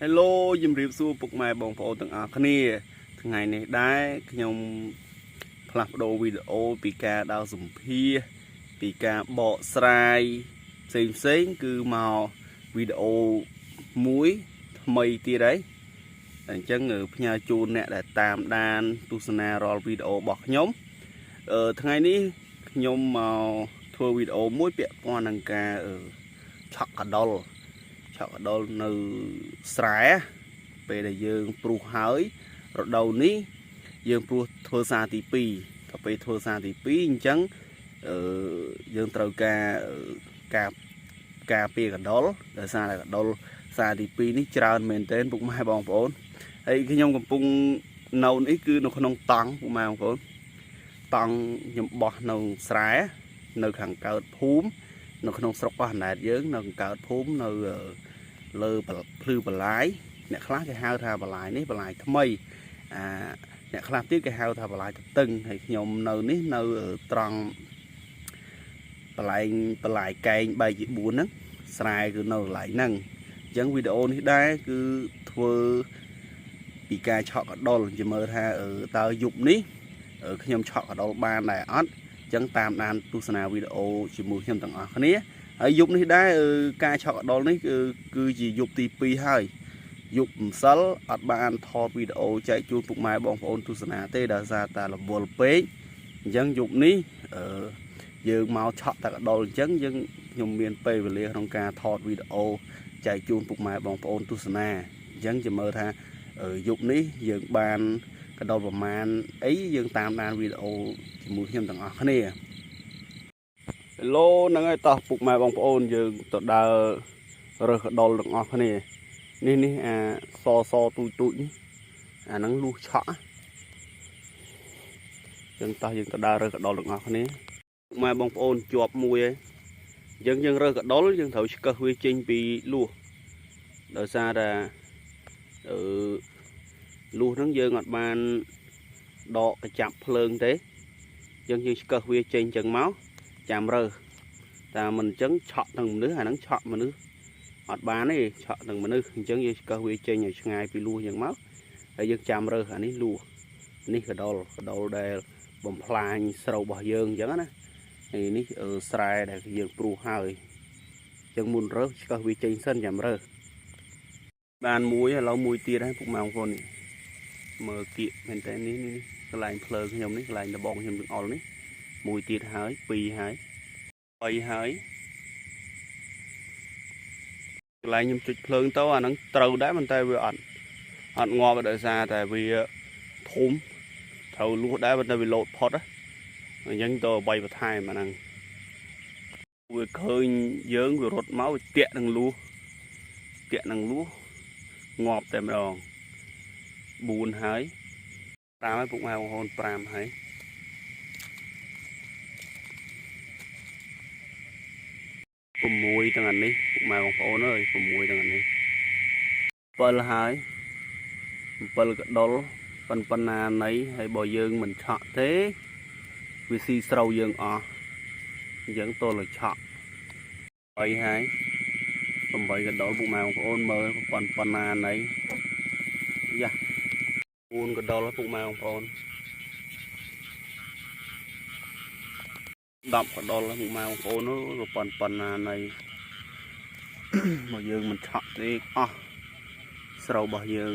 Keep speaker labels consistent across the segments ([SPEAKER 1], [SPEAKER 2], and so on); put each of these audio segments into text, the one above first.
[SPEAKER 1] Hello ជំរាបសួរពុកម៉ែបងប្អូនទាំងអស់គ្នាថ្ងៃនេះដែរខ្ញុំផ្លាស់ប្ដូរវីដេអូពីការដើរសម្ភាសពីការបកស្រាយផ្សេងគឺមកវីដេអូមួយថ្មីទៀតហើយអញ្ចឹងផ្ញើជូនអ្នកដែលតាមដានទស្សនារាល់វីដេអូរបស់ខ្ញុំថ្ងៃនេះខ្ញុំមកធ្វើវីដេអូមួយពាក់ព័ន្ធនឹងការឆក់កដុលនៅស្រែពេលដែលយើងព្រុសហើយរដូវនេះយើងព្រុសធ្វើសារទី2ដល់ពេលធ្វើសារទី2អញ្ចឹងយើងត្រូវការពារកដុលដោយសារតែកដុលសារទី2នេះច្រើនមែនទែនពុកម៉ែបងប្អូនហើយខ្ញុំកំពុងនៅនេះគឺនៅក្នុងតង់ពុកម៉ែបងប្អូនតង់ខ្ញុំបោះនៅស្រែនៅខាងកើតភូមិនៅក្នុងស្រុកកោះអណ្ដែតយើងនៅខាងកើតភូមិនៅលើភ្លឺបន្លាយអ្នកខ្លះគេហៅថាបន្លាយនេះបន្លាយថ្មីអ្នកខ្លះទៀតគេហៅថាបន្លាយតឹងហើយខ្ញុំនៅនេះនៅត្រង់បន្លាយកែងបែកជា4ហ្នឹងស្រែគឺនៅកន្លែងហ្នឹងអញ្ចឹងវីដេអូនេះដែរគឺធ្វើពីការឆក់កដុលជាមើលថាតើយប់នេះខ្ញុំឆក់កដុលបានដែរអត់អញ្ចឹងតាមដានទស្សនាវីដេអូជាមួយខ្ញុំទាំងអស់គ្នាហើយយប់នេះដែរការឆក់កដុលនេះគឺជាយប់ទី2ហើយយប់ម្សិលអត់បានថតវីដេអូចែកជូនពុកម៉ែបងប្អូនទស្សនាទេដោយសារតែរវល់ពេកអញ្ចឹងយប់នេះយើងមកឆក់តែកដុលអញ្ចឹងខ្ញុំមានពេលវេលាក្នុងការថតវីដេអូចែកជូនពុកម៉ែបងប្អូនទស្សនាអញ្ចឹងជាមើលថាយប់នេះយើងបានកដុលប្រមាណអីយើងតាមដានវីដេអូជាមួយខ្ញុំទាំងអស់គ្នាHello ហ្នឹងហើយតោះពុកម៉ែបងប្អូនយើងទៅដើររើសកដុលទាំងអស់គ្នានេះអាសទូចនេះអាហ្នឹងលុះឆក់ចឹងតោះយើងទៅដើររើសកដុលទាំងអស់គ្នាពុកម៉ែបងប្អូនជាប់មួយហើយអញ្ចឹងយើងរើសកដុលយើងត្រូវឆ្កឹះវាចេញពីលុះដោយសារតែលុះហ្នឹងយើងអត់បានដកកញ្ចាប់ភ្លើងទេអញ្ចឹងយើងឆ្កឹះវាចេញចឹងមកចាំរើសតែមិនអញ្ចឹងឆក់ទាំងមនុស្សអាហ្នឹងឆក់មនុស្សអត់បានទេឆក់ទាំងមនុស្សអញ្ចឹងយើងឆ្កឹះវាចេញឲ្យឆ្ងាយពីលួសអញ្ចឹងមកហើយយើងចាំរើសអានេះលួសនេះកដុលដែលបំផ្លាញស្រូវរបស់យើងអញ្ចឹងណាហើយនេះស្រែដែលយើងព្រុសហើយអញ្ចឹងមុនរើសឆ្កឹះវាចេញសិនចាំរើសបានមួយឥឡូវមួយទៀតហើយពុកម៉ែបងប្អូនមើលគៀកមែនតើនេះកន្លែងភ្លើងខ្ញុំនេះកន្លែងដបងខ្ញុំទាំងអល់នេះមួយទៀតហើយ2ហើយ3ហើយកន្លែងខ្ញុំចុចភ្លើងទៅអាហ្នឹងត្រូវដែរប៉ុន្តែវាអត់ងាប់ដោយសារតែវាធំត្រូវលួសដែរប៉ុន្តែវាលោតផុតអញ្ចឹងទៅ3បន្ថែមអាហ្នឹងវាឃើញយើងវារត់មកវាតាក់នឹងលួសងាប់តែម្ដង4ហើយ5ហើយពុកម៉ែបងប្អូន5ហើយ6ទាំងអានេះពុកម៉ែបងប្អូនអើយ6ទាំងអានេះ7ហើយ7កដុលប៉ុណ្ណាណីហើយបើយើងមិនឆក់ទេវាស៊ីស្រូវយើងអស់អញ្ចឹងទល់តែឆក់8ហើយកដុលពុកម៉ែបងប្អូនមើលប៉ុណ្ណាណីយ៉ា4កដុលពុកម៉ែបងប្អូន10កដុលពុកម៉ែបងប្អូនប៉ុណ្ណាណីមកយើងមិនឆក់ទេអស់ស្រូវរបស់យើង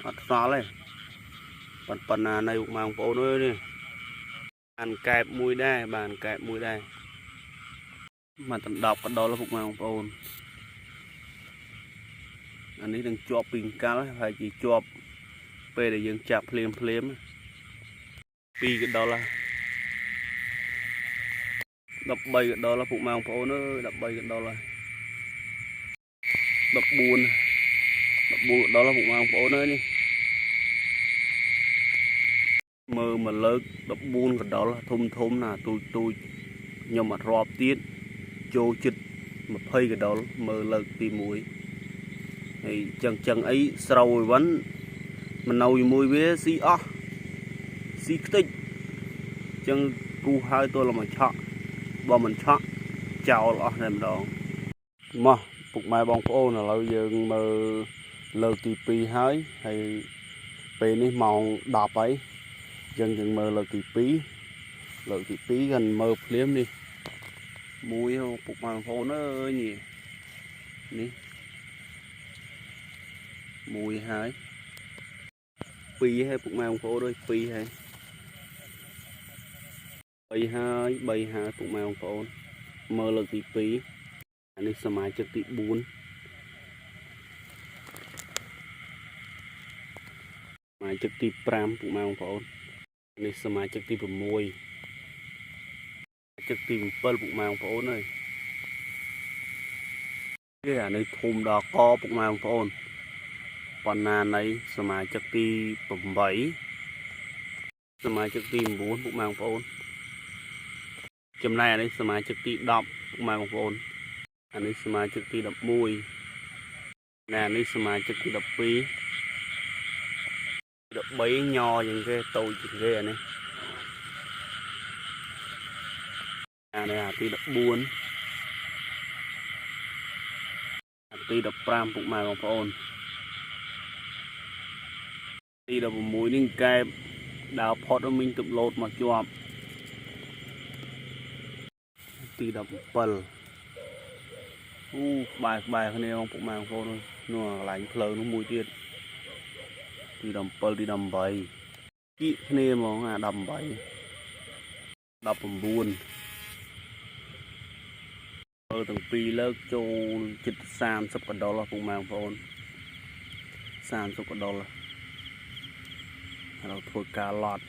[SPEAKER 1] អត់សល់ទេប៉ុណ្ណាណីពុកម៉ែបងប្អូនអើយនេះបានកែបមួយដែរមកដល់10កដុលពុកម៉ែបងប្អូនអានេះនឹងជាប់ពីកាល់ហើយជាជាប់ពេលដែលយើងចាប់ភ្លាម2កដុល13កដុលពុកម៉ែបងប្អូនអើយ13កដុល14កដុលពុកម៉ែបងប្អូនអើយនេះមើលមកលើក14កដុលធំណាទូចខ្ញុំអត់រាប់ទៀតចូលចិត្ត20កដុលមើលលើកទី1ហើយចឹងអីស្រូវអីវ៉ាន់មិននៅជាមួយវាស៊ីអស់ស៊ីខ្ទេចចឹងគូហើយទល់មកឆក់បើមិនឆក់ចោលអស់តែម្ដងមកពុកម៉ែបងប្អូនឥឡូវយើងមើល លើកទី2ហើយហើយពេលនេះម៉ោង10ហើយយើងមើលលើកទី2កាន់មើលភ្លាមនេះមួយពុកបងប្អូនអើយនេះមួយហើយ2ហើយពុកម៉ែបងប្អូនអើយ2ហើយ3ហើយពុកម៉ែបងប្អូនមើលលើកទី2អានេះសមាជិកទី4សមាជិកទី5ពុកម៉ែបងប្អូននេះសមាជិកទី6សមាជិកទី7ពុកម៉ែបងប្អូនអើយគេអានេះធំដល់កពុកម៉ែបងប្អូនប៉ុណ្ណានៃសមាជិកទី8សមាជិកទី9ពុកម៉ែបងប្អូនចំណែកអានេះសមាជិកទី10ពុកម៉ែបងប្អូនអានេះសមាជិកទី11អានេះសមាជិកទី12 13ញ៉ជាងគេតូចជាងគេអានេះអាទី14អាទី15ពុកម៉ែបងប្អូនទី16នេះកែបដៅផុតមីងទឹកលោតមកជាប់ទី17អូក្បែរគ្នាពុកម៉ែបងប្អូននោះកន្លែងផ្លូវនោះមួយទៀតទី17ទី18គៀកគ្នាហ្មងអា18 19មើលទាំងពីរលើកចូលជិត30កដុល្លារពុកម៉ែបងប្អូន30កដុល្លារเราធ្វើការឡត់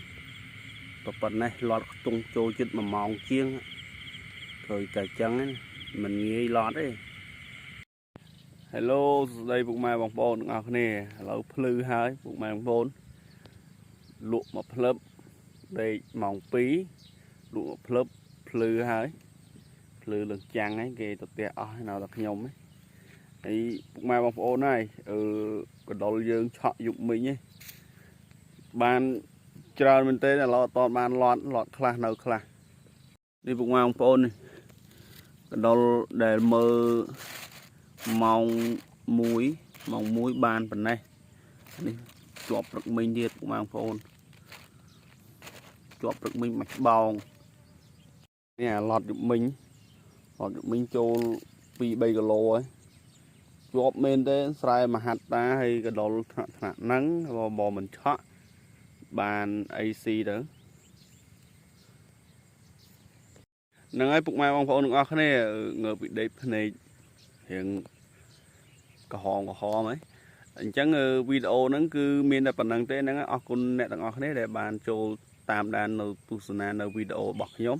[SPEAKER 1] ប៉ុណ្ណេះឡត់ខ្ទង់ចូលជិត1ម៉ោងជាងឃើញតែចឹងមិនងាយឡត់ទេ Hello សួស្តីពុកម៉ែបងប្អូនទាំងអស់គ្នាឥឡូវភ្លឺហើយពុកម៉ែបងប្អូនលក់មកភ្លឹបដេកម៉ោង2លក់មកភ្លឹបភ្លឺហើយភ្លឺលឹងចាំងហ្នឹងគេទៅផ្ទះអស់នៅតែខ្ញុំហើយពុកម៉ែបងប្អូនហើយកដុលយើងឆក់យុបមិញហ្នឹងបានច្រើនមែនទេឥឡូវអត់បានឡត់ខ្លះនៅខ្លះនេះពុកម៉ែបងប្អូននេះកដុលដែលមើលម៉ោង1បានប៉ុណ្ណេះនេះជាប់ព្រឹកមិញទៀតពុកម៉ែបងប្អូនជាប់ព្រឹកមិញមួយច្បងនេះអាឡត់យុបមិញចូល2-3គីឡូហើយជាប់មែនទេស្រែមហាត់តាហើយកដុលថ្នាក់ហ្នឹងបើមិនឆក់បានអីស៊ីទៅហ្នឹងហើយពុកម៉ែបងប្អូនទាំងអស់គ្នាងើបពីដេកភ្នែករៀងក្រហមហីអញ្ចឹងវីដេអូហ្នឹងគឺមានតែប៉ុណ្្នឹងទេហ្នឹងអរគុណអ្នកទាំងអស់គ្នាដែលបានចូលតាមដាននៅទស្សនានៅវីដេអូរបស់ខ្ញុំ